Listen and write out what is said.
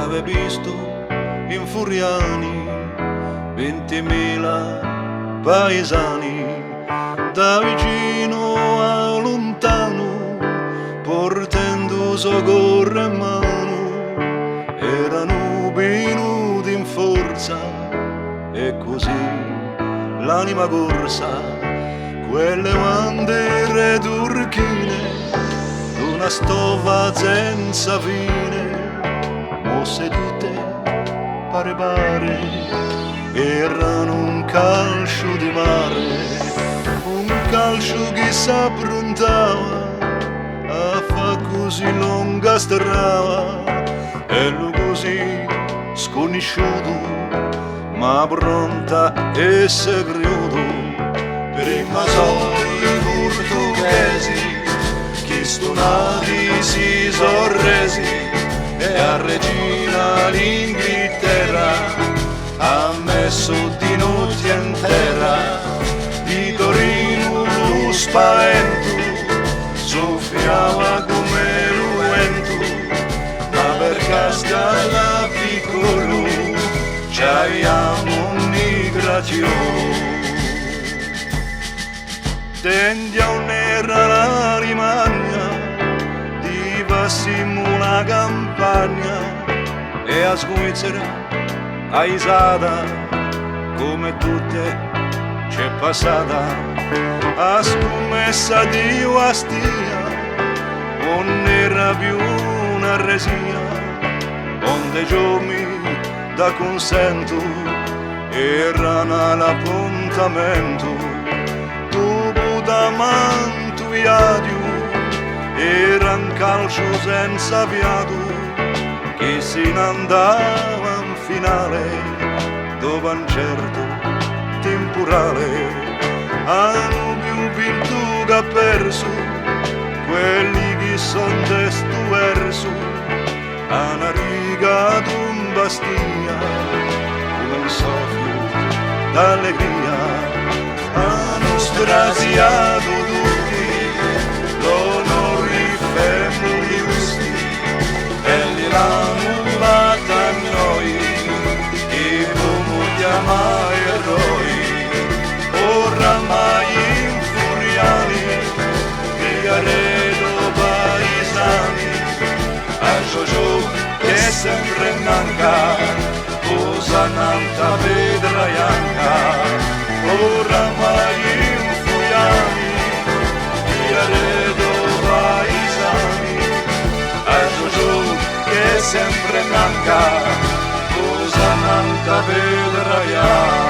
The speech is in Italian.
ave visto in Furiani 20.000 paesani, da vicino a lontano, portando soccorso in mano, erano venuti in forza e così l'anima corsa, quelle bandere turchine d'una stova senza fine, mosse tutte pare erano un calcio di mare, un calcio che s'approntava a fa così lunga strada e lo così sconosciuto ma pronta e segreto. Prima sono i portoghesi che stonati si sono resi e a regina l'Inghilterra ha messo di notte intera di Torino lo spavento, soffiava come lo vento, ma per cascala piccolo c'abbiamo un'immigrazione. Tendiamo nera la rimagna, di passiamo una campagna e a Svizzera aisata come tutte c'è passata, a scommessa di Ostia non era più una resia, onde giorni da consento erano all'appuntamento, dopo da manto viaggio era un calcio senza fiato che se ne andava in finale dopo un certo temporale. Hanno più vinto che ha perso quelli che son desto verso, hanno rigato in Bastia come un soffio d'allegria, hanno straziato tutti l'onore femminili giusti e li l'hanno fatta a noi che come chiamare eroi. Oramai in Furiani di Aredo paesani, a Giorgio che sempre manca, cosa nanta vedra bianca. Oramai in Furiani di Aredo paesani, a Giorgio che sempre manca, cosa nanta vedra bianca.